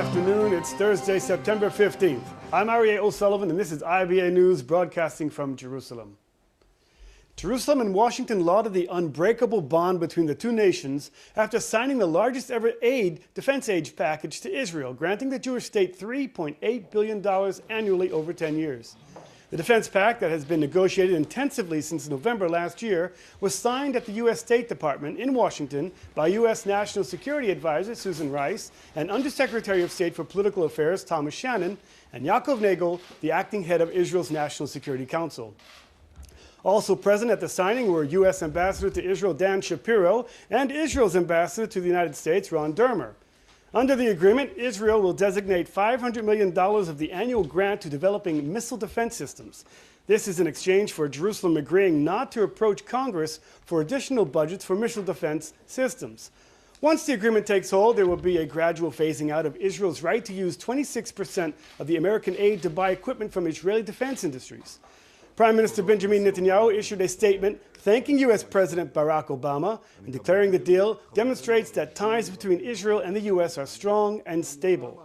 afternoon. It's Thursday, September 15th. I'm Aryeh O'Sullivan, and this is IBA News broadcasting from Jerusalem. Jerusalem and Washington lauded the unbreakable bond between the two nations after signing the largest ever defense aid package to Israel, granting the Jewish state $3.8 billion annually over 10 years. The defense pact that has been negotiated intensively since November last year was signed at the U.S. State Department in Washington by U.S. National Security Advisor Susan Rice and Undersecretary of State for Political Affairs Thomas Shannon and Yaakov Nagel, the acting head of Israel's National Security Council. Also present at the signing were U.S. Ambassador to Israel Dan Shapiro and Israel's Ambassador to the United States Ron Dermer. Under the agreement, Israel will designate $500 million of the annual grant to developing missile defense systems. This is in exchange for Jerusalem agreeing not to approach Congress for additional budgets for missile defense systems. Once the agreement takes hold, there will be a gradual phasing out of Israel's right to use 26% of the American aid to buy equipment from Israeli defense industries. Prime Minister Benjamin Netanyahu issued a statement thanking U.S. President Barack Obama and declaring the deal demonstrates that ties between Israel and the U.S. are strong and stable.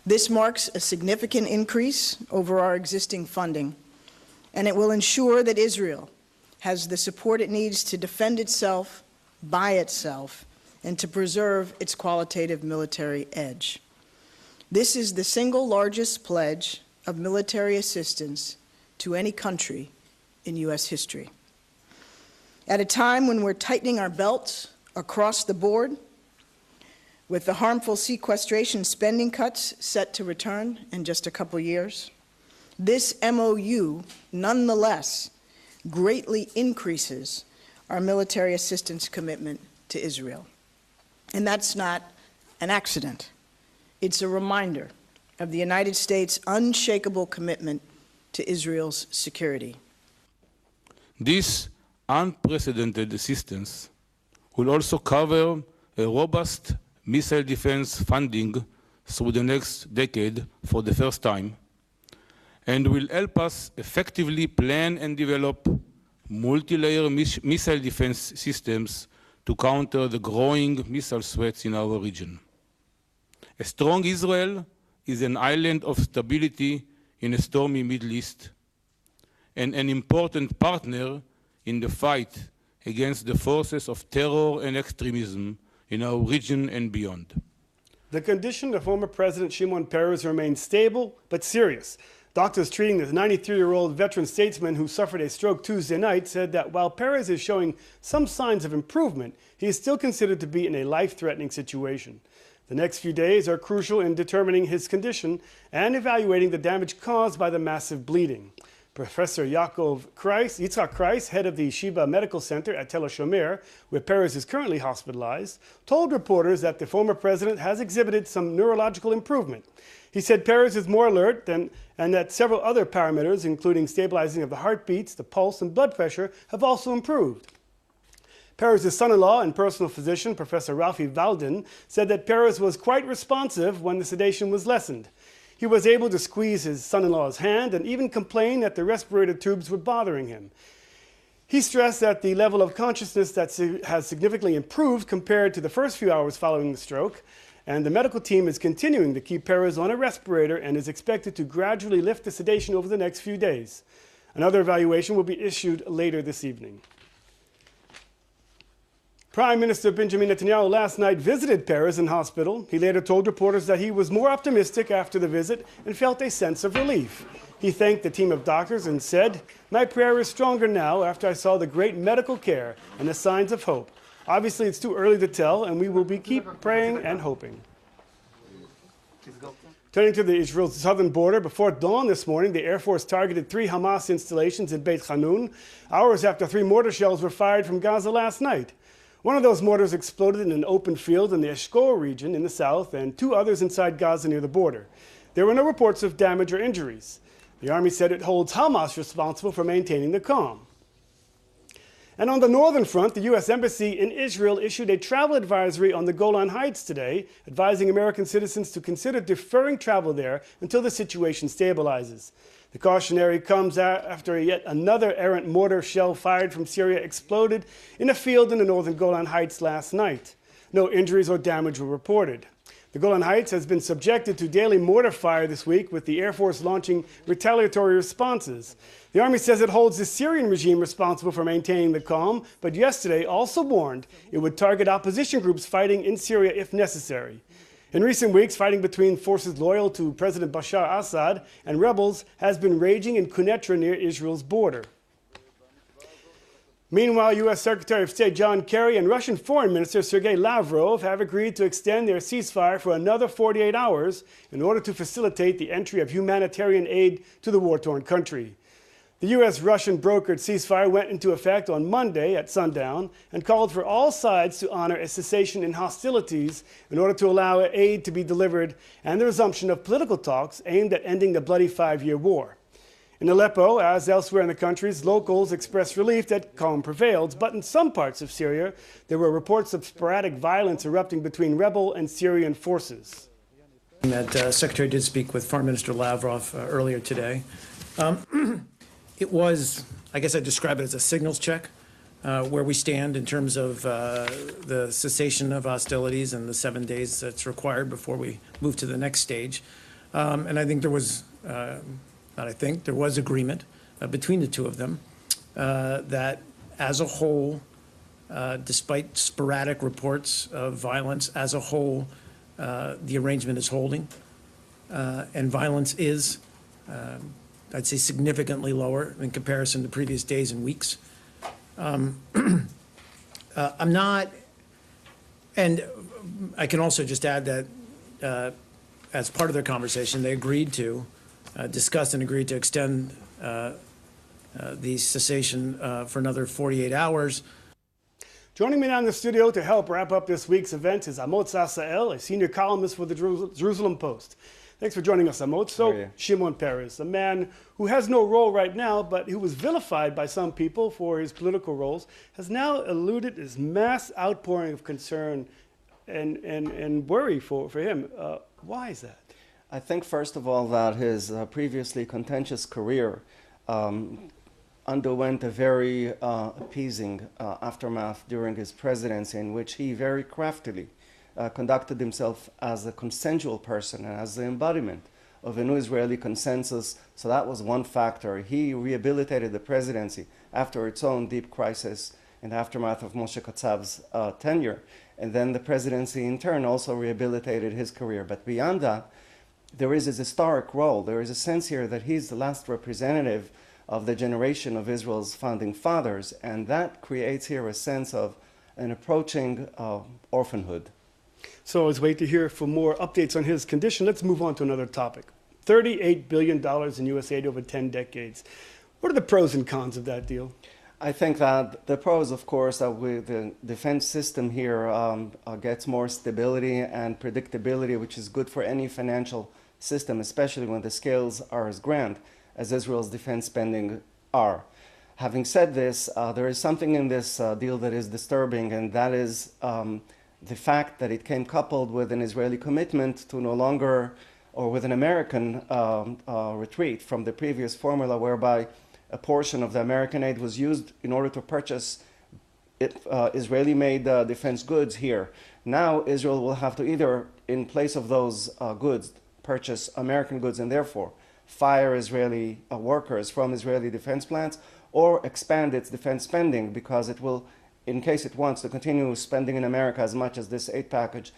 This marks a significant increase over our existing funding, and it will ensure that Israel has the support it needs to defend itself by itself and to preserve its qualitative military edge. This is the single largest pledge of military assistance to any country in U.S. history. At a time when we're tightening our belts across the board, with the harmful sequestration spending cuts set to return in just a couple years, this MOU nonetheless greatly increases our military assistance commitment to Israel. And that's not an accident. It's a reminder of the United States' unshakable commitment to Israel's security. This unprecedented assistance will also cover a robust missile defense funding through the next decade for the first time, and will help us effectively plan and develop multi-layer missile defense systems to counter the growing missile threats in our region. A strong Israel is an island of stability in a stormy Middle East, and an important partner in the fight against the forces of terror and extremism in our region and beyond. The condition of former President Shimon Peres remains stable but serious. Doctors treating the 93-year-old veteran statesman who suffered a stroke Tuesday night said that while Peres is showing some signs of improvement, he is still considered to be in a life-threatening situation. The next few days are crucial in determining his condition and evaluating the damage caused by the massive bleeding. Professor Yitzhak Kreis, head of the Sheba Medical Center at Tel HaShomer, where Peres is currently hospitalized, told reporters that the former president has exhibited some neurological improvement. He said Peres is more alert and that several other parameters, including stabilizing of the heartbeats, the pulse, and blood pressure, have also improved. Peres' son-in-law and personal physician, Professor Ralphie Valden, said that Peres was quite responsive when the sedation was lessened. He was able to squeeze his son-in-law's hand and even complain that the respirator tubes were bothering him. He stressed that the level of consciousness has significantly improved compared to the first few hours following the stroke, and the medical team is continuing to keep Peres on a respirator and is expected to gradually lift the sedation over the next few days. Another evaluation will be issued later this evening. Prime Minister Benjamin Netanyahu last night visited Peres in hospital. He later told reporters that he was more optimistic after the visit and felt a sense of relief. He thanked the team of doctors and said, "My prayer is stronger now after I saw the great medical care and the signs of hope. Obviously, it's too early to tell, and we will keep praying and hoping." Turning to the Israel's southern border, before dawn this morning, the Air Force targeted 3 Hamas installations in Beit Hanun, hours after 3 mortar shells were fired from Gaza last night. One of those mortars exploded in an open field in the Eshkol region in the south, and 2 others inside Gaza near the border. There were no reports of damage or injuries. The army said it holds Hamas responsible for maintaining the calm. And on the northern front, the U.S. Embassy in Israel issued a travel advisory on the Golan Heights today, advising American citizens to consider deferring travel there until the situation stabilizes. The cautionary comes after yet another errant mortar shell fired from Syria exploded in a field in the northern Golan Heights last night. No injuries or damage were reported. The Golan Heights has been subjected to daily mortar fire this week, with the Air Force launching retaliatory responses. The Army says it holds the Syrian regime responsible for maintaining the calm, but yesterday also warned it would target opposition groups fighting in Syria if necessary. In recent weeks, fighting between forces loyal to President Bashar Assad and rebels has been raging in Quneitra near Israel's border. Meanwhile, U.S. Secretary of State John Kerry and Russian Foreign Minister Sergei Lavrov have agreed to extend their ceasefire for another 48 hours in order to facilitate the entry of humanitarian aid to the war-torn country. The U.S.-Russian brokered ceasefire went into effect on Monday at sundown and called for all sides to honor a cessation in hostilities in order to allow aid to be delivered and the resumption of political talks aimed at ending the bloody 5-year war. In Aleppo, as elsewhere in the countries, locals expressed relief that calm prevailed, but in some parts of Syria, there were reports of sporadic violence erupting between rebel and Syrian forces. That Secretary did speak with Foreign Minister Lavrov earlier today. It was, I guess I'd describe it as a signals check, where we stand in terms of the cessation of hostilities and the 7 days that's required before we move to the next stage. And I think there was, there was agreement between the two of them that as a whole, despite sporadic reports of violence, as a whole, the arrangement is holding. And violence is, I'd say, significantly lower in comparison to previous days and weeks. I'm not, and I can also just add that as part of their conversation, they agreed to, discussed and agreed to extend the cessation for another 48 hours. Joining me now in the studio to help wrap up this week's event is Amot Sasael, a senior columnist for the Jerusalem Post. Thanks for joining us, Amot. So, Shimon Peres, a man who has no role right now, but who was vilified by some people for his political roles, has now eluded this mass outpouring of concern and worry for him. Why is that? I think, first of all, that his previously contentious career underwent a very appeasing aftermath during his presidency, in which he very craftily conducted himself as a consensual person and as the embodiment of a new Israeli consensus. So that was one factor. He rehabilitated the presidency after its own deep crisis in the aftermath of Moshe Katzav's tenure. And then the presidency in turn also rehabilitated his career. But beyond that, there is his historic role. There is a sense here that he's the last representative of the generation of Israel's founding fathers, and that creates here a sense of an approaching orphanhood. So as we wait to hear for more updates on his condition, let's move on to another topic. $38 billion in U.S. aid over 10 decades. What are the pros and cons of that deal? I think that the pros, of course, that with the defense system here gets more stability and predictability, which is good for any financial system, especially when the scales are as grand as Israel's defense spending are. Having said this, there is something in this deal that is disturbing, and that is the fact that it came coupled with an Israeli commitment to no longer, or with an American retreat from the previous formula, whereby a portion of the American aid was used in order to purchase Israeli-made defense goods here. Now Israel will have to either, in place of those goods, purchase American goods and therefore fire Israeli workers from Israeli defense plants, or expand its defense spending, because it will, in case it wants to continue spending in America as much as this aid package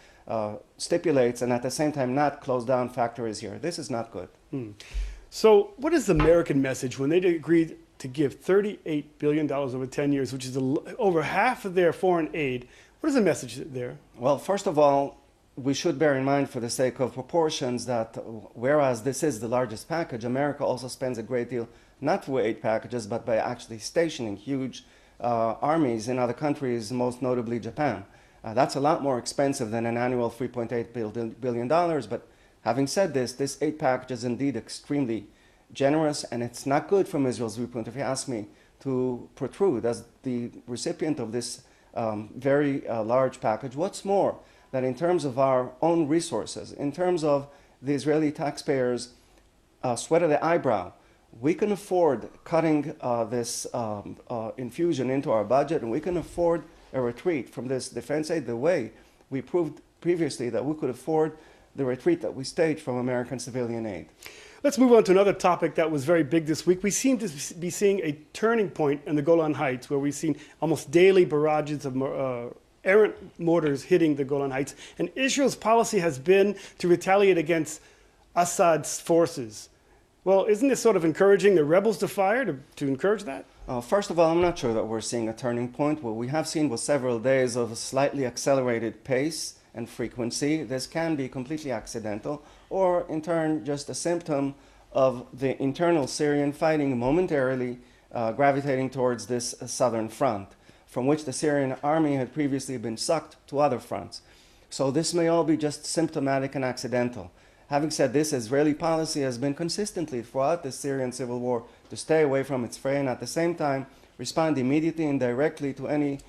stipulates, and at the same time not close down factories here. This is not good. So what is the American message when they agreed to give $38 billion over 10 years, which is over half of their foreign aid? What is the message there? Well, first of all, we should bear in mind, for the sake of proportions, that whereas this is the largest package, America also spends a great deal, not through aid packages, but by actually stationing huge armies in other countries, most notably Japan. That's a lot more expensive than an annual $3.8 billion. But having said this, this aid package is indeed extremely generous, and it's not good from Israel's viewpoint, if you ask me, to protrude as the recipient of this very large package. What's more, that in terms of our own resources, in terms of the Israeli taxpayers' sweat of the eyebrow, we can afford cutting this previewed infusion into our budget, and we can afford a retreat from this defense aid the way we proved previously that we could afford the retreat that we staged from American civilian aid. Let's move on to another topic that was very big this week. We seem to be seeing a turning point in the Golan Heights, where we've seen almost daily barrages of errant mortars hitting the Golan Heights. And Israel's policy has been to retaliate against Assad's forces. Well, isn't this sort of encouraging the rebels to fire, to encourage that? First of all, I'm not sure that we're seeing a turning point. What we have seen was several days of a slightly accelerated pace and frequency. This can be completely accidental, or in turn just a symptom of the internal Syrian fighting momentarily gravitating towards this southern front, from which the Syrian army had previously been sucked to other fronts. So this may all be just symptomatic and accidental. Having said this, Israeli policy has been consistently throughout the Syrian civil war to stay away from its fray and at the same time respond immediately and directly to any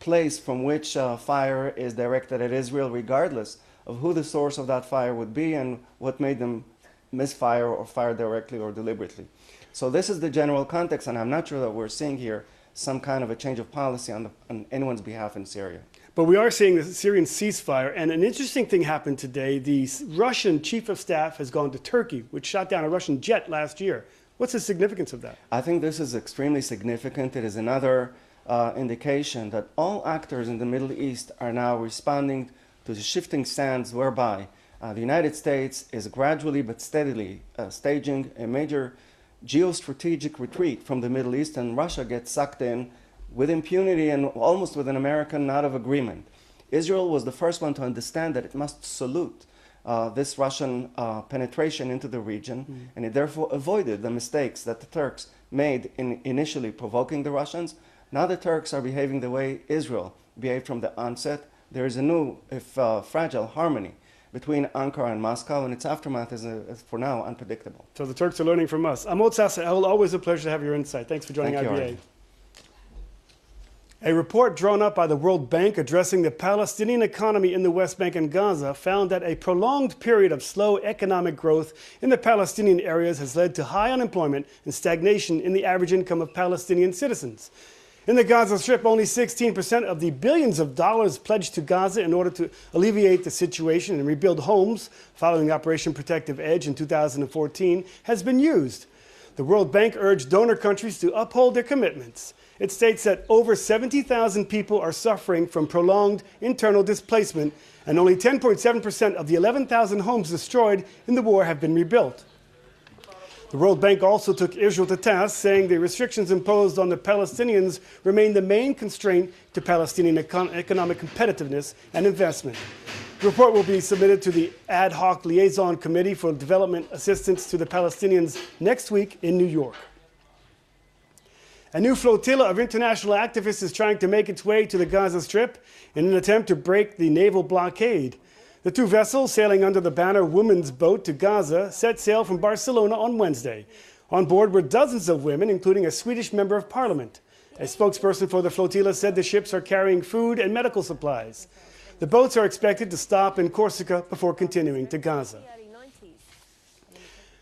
place from which fire is directed at Israel, regardless of who the source of that fire would be and what made them misfire or fire directly or deliberately. So this is the general context, and I'm not sure that we're seeing here some kind of a change of policy on anyone's behalf in Syria. But we are seeing the Syrian ceasefire, and an interesting thing happened today. The Russian chief of staff has gone to Turkey, which shot down a Russian jet last year. What's the significance of that? I think this is extremely significant. It is another indication that all actors in the Middle East are now responding to the shifting sands whereby the United States is gradually but steadily staging a major geostrategic retreat from the Middle East, and Russia gets sucked in with impunity and almost with an American nod of agreement. Israel was the first one to understand that it must salute this Russian penetration into the region, and it therefore avoided the mistakes that the Turks made in initially provoking the Russians. Now the Turks are behaving the way Israel behaved from the onset. There is a new, if fragile, harmony between Ankara and Moscow, and its aftermath is, for now, unpredictable. So the Turks are learning from us. Amot Sasa'el, always a pleasure to have your insight. Thanks for joining Thank you, IBA. Ari. A report drawn up by the World Bank addressing the Palestinian economy in the West Bank and Gaza found that a prolonged period of slow economic growth in the Palestinian areas has led to high unemployment and stagnation in the average income of Palestinian citizens. In the Gaza Strip, only 16% of the billions of dollars pledged to Gaza in order to alleviate the situation and rebuild homes following Operation Protective Edge in 2014 has been used. The World Bank urged donor countries to uphold their commitments. It states that over 70,000 people are suffering from prolonged internal displacement, and only 10.7% of the 11,000 homes destroyed in the war have been rebuilt. The World Bank also took Israel to task, saying the restrictions imposed on the Palestinians remain the main constraint to Palestinian economic competitiveness and investment. The report will be submitted to the Ad Hoc Liaison Committee for Development Assistance to the Palestinians next week in New York. A new flotilla of international activists is trying to make its way to the Gaza Strip in an attempt to break the naval blockade. The two vessels, sailing under the banner Women's Boat to Gaza, set sail from Barcelona on Wednesday. On board were dozens of women, including a Swedish member of parliament. A spokesperson for the flotilla said the ships are carrying food and medical supplies. The boats are expected to stop in Corsica before continuing to Gaza.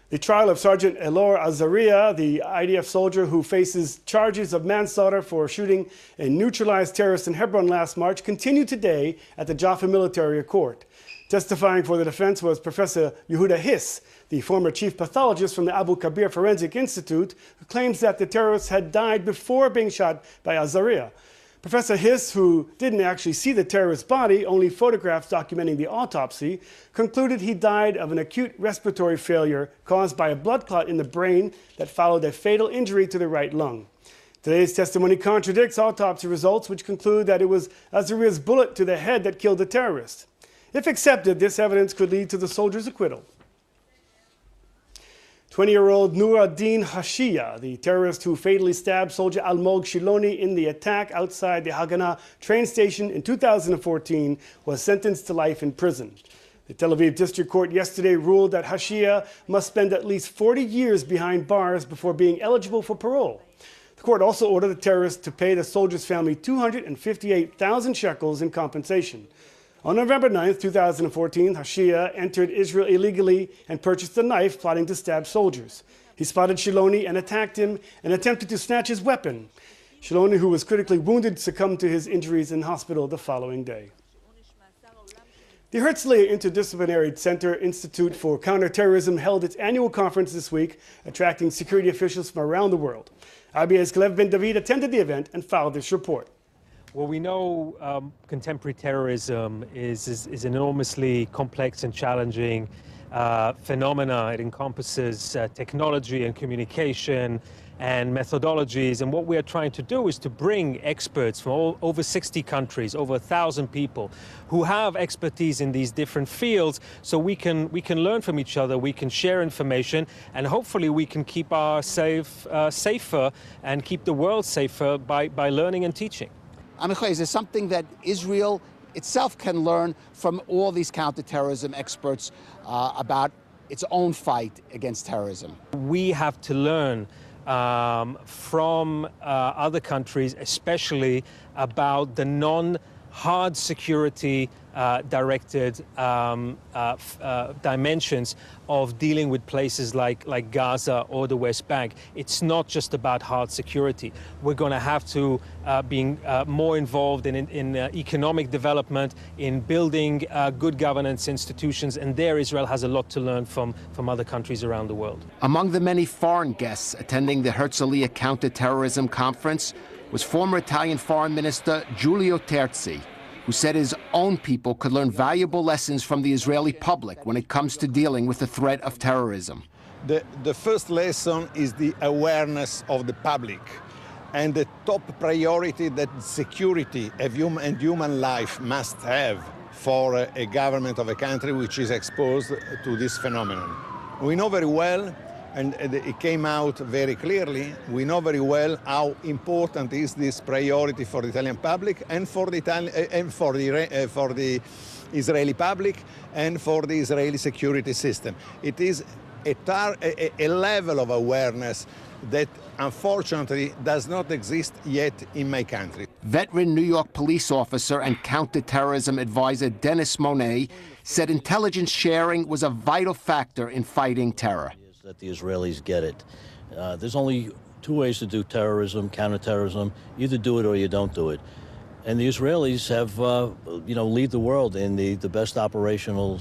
The trial of Sergeant Elor Azaria, the IDF soldier who faces charges of manslaughter for shooting a neutralized terrorist in Hebron last March, continued today at the Jaffa Military Court. Testifying for the defense was Professor Yehuda Hiss, the former chief pathologist from the Abu Kabir Forensic Institute, who claims that the terrorist had died before being shot by Azaria. Professor Hiss, who didn't actually see the terrorist's body, only photographs documenting the autopsy, concluded he died of an acute respiratory failure caused by a blood clot in the brain that followed a fatal injury to the right lung. Today's testimony contradicts autopsy results, which conclude that it was Azaria's bullet to the head that killed the terrorist. If accepted, this evidence could lead to the soldier's acquittal. 20-year-old Nuruddin Hashia, the terrorist who fatally stabbed soldier Almog Shiloni in the attack outside the Haganah train station in 2014, was sentenced to life in prison. The Tel Aviv District Court yesterday ruled that Hashia must spend at least 40 years behind bars before being eligible for parole. The court also ordered the terrorist to pay the soldier's family 258,000 shekels in compensation. On November 9, 2014, Hashia entered Israel illegally and purchased a knife, plotting to stab soldiers. He spotted Shiloni and attacked him and attempted to snatch his weapon. Shiloni, who was critically wounded, succumbed to his injuries in hospital the following day. The Herzliya Interdisciplinary Center Institute for Counterterrorism held its annual conference this week, attracting security officials from around the world. IBA's Kalev Ben David attended the event and filed this report. Well, we know contemporary terrorism is an enormously complex and challenging phenomena. It encompasses technology and communication and methodologies, and what we are trying to do is to bring experts from over 60 countries, over 1,000 people who have expertise in these different fields, so we can learn from each other, we can share information, and hopefully we can keep our safer and keep the world safer by learning and teaching. Amichai, is there something that Israel itself can learn from all these counterterrorism experts about its own fight against terrorism? We have to learn from other countries, especially about the non-hard security directed dimensions of dealing with places like Gaza or the West Bank. It's not just about hard security. We're going to have to be more involved in economic development, in building good governance institutions, and there Israel has a lot to learn from other countries around the world. Among the many foreign guests attending the Herzliya Counterterrorism Conference was former Italian Foreign Minister Giulio Terzi, who said his own people could learn valuable lessons from the Israeli public when it comes to dealing with the threat of terrorism. The first lesson is the awareness of the public and the top priority that security and human life must have for a government of a country which is exposed to this phenomenon. We know very well, and it came out very clearly, we know very well how important is this priority for the Italian public and for the Israeli public and for the Israeli security system. It is a level of awareness that unfortunately does not exist yet in my country. Veteran New York police officer and counterterrorism advisor Dennis Monet said intelligence sharing was a vital factor in fighting terror. That the Israelis get it. There's only two ways to do terrorism, counterterrorism. You either do it or you don't do it. And the Israelis have, lead the world in the best operational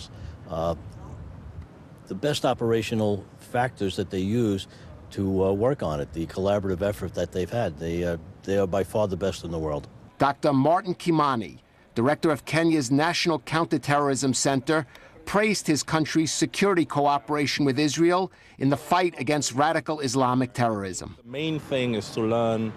factors that they use to work on it. The collaborative effort that they've had. They are by far the best in the world. Dr. Martin Kimani, director of Kenya's National Counterterrorism Center, praised his country's security cooperation with Israel in the fight against radical Islamic terrorism. The main thing is to learn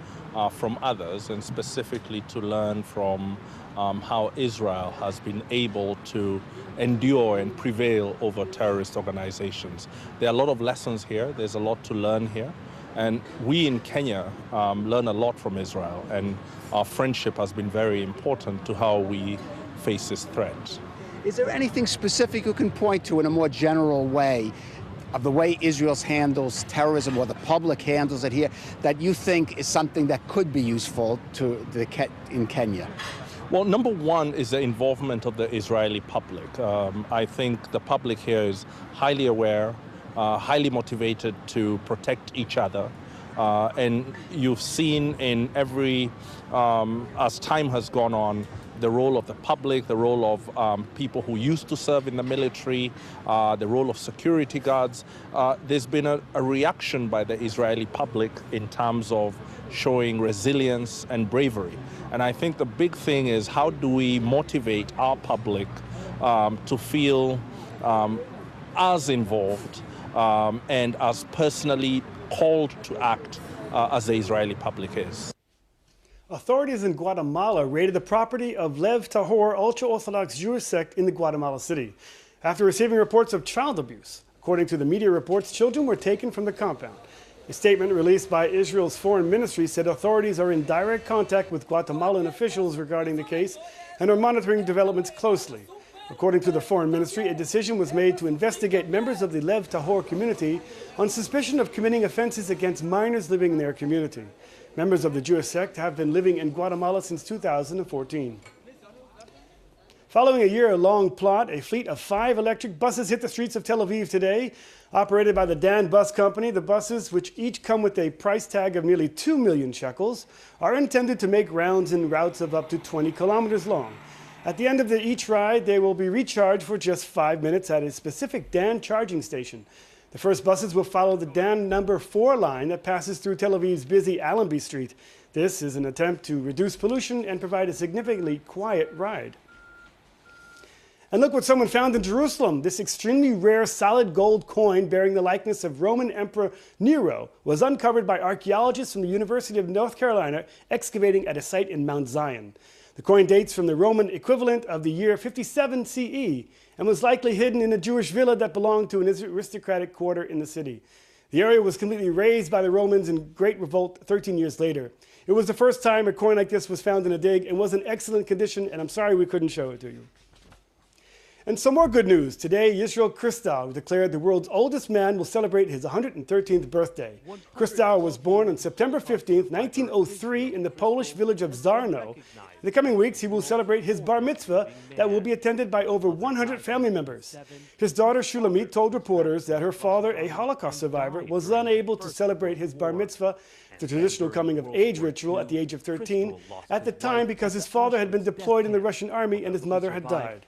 from others, and specifically to learn from how Israel has been able to endure and prevail over terrorist organizations. There are a lot of lessons here. There's a lot to learn here. And we in Kenya learn a lot from Israel, and our friendship has been very important to how we face this threat. Is there anything specific you can point to in a more general way of the way Israel handles terrorism, or the public handles it here, that you think is something that could be useful in Kenya? Well, number one is the involvement of the Israeli public. I think the public here is highly aware, highly motivated to protect each other. And you've seen in as time has gone on, the role of the public, the role of people who used to serve in the military, the role of security guards. There's been a reaction by the Israeli public in terms of showing resilience and bravery. And I think the big thing is, how do we motivate our public to feel as involved and as personally called to act as the Israeli public is. Authorities in Guatemala raided the property of Lev Tahor, ultra-Orthodox Jewish sect in the Guatemala city, after receiving reports of child abuse. According to the media reports, children were taken from the compound. A statement released by Israel's foreign ministry said authorities are in direct contact with Guatemalan officials regarding the case and are monitoring developments closely. According to the foreign ministry, a decision was made to investigate members of the Lev Tahor community on suspicion of committing offenses against minors living in their community. Members of the Jewish sect have been living in Guatemala since 2014. Following a year-long plot, a fleet of 5 electric buses hit the streets of Tel Aviv today. Operated by the Dan Bus Company, the buses, which each come with a price tag of nearly 2 million shekels, are intended to make rounds in routes of up to 20 kilometers long. At the end of each ride, they will be recharged for just 5 minutes at a specific Dan charging station. The first buses will follow the Dan number 4 line that passes through Tel Aviv's busy Allenby Street. This is an attempt to reduce pollution and provide a significantly quiet ride. And look what someone found in Jerusalem. This extremely rare solid gold coin bearing the likeness of Roman Emperor Nero was uncovered by archaeologists from the University of North Carolina excavating at a site in Mount Zion. The coin dates from the Roman equivalent of the year 57 CE and was likely hidden in a Jewish villa that belonged to an aristocratic quarter in the city. The area was completely razed by the Romans in Great Revolt 13 years later. It was the first time a coin like this was found in a dig and was in excellent condition, and I'm sorry we couldn't show it to you. And some more good news. Today, Yisrael Kristau declared the world's oldest man will celebrate his 113th birthday. Kristau was born on September 15, 1903 in the Polish village of Zarno. In the coming weeks, he will celebrate his bar mitzvah that will be attended by over 100 family members. His daughter Shulamit told reporters that her father, a Holocaust survivor, was unable to celebrate his bar mitzvah, the traditional coming-of-age ritual, at the age of 13, at the time because his father had been deployed in the Russian army and his mother had died.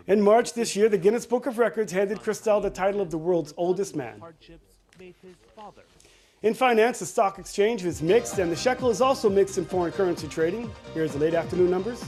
In March this year, the Guinness Book of Records handed Kristau the title of the world's oldest man. In finance, the stock exchange is mixed, and the shekel is also mixed in foreign currency trading. Here's the late afternoon numbers.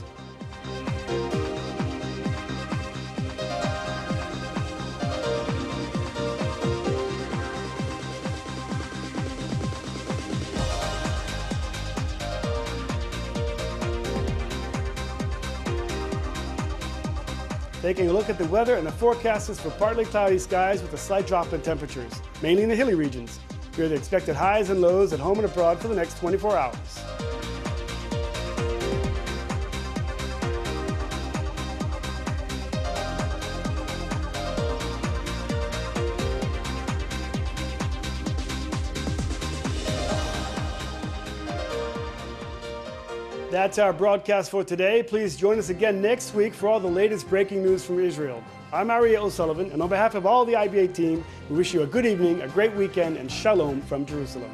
Taking a look at the weather, and the forecast is for partly cloudy skies with a slight drop in temperatures, mainly in the hilly regions. Here are the expected highs and lows at home and abroad for the next 24 hours. That's our broadcast for today. Please join us again next week for all the latest breaking news from Israel. I'm Aryeh O'Sullivan, and on behalf of all the IBA team, we wish you a good evening, a great weekend, and shalom from Jerusalem.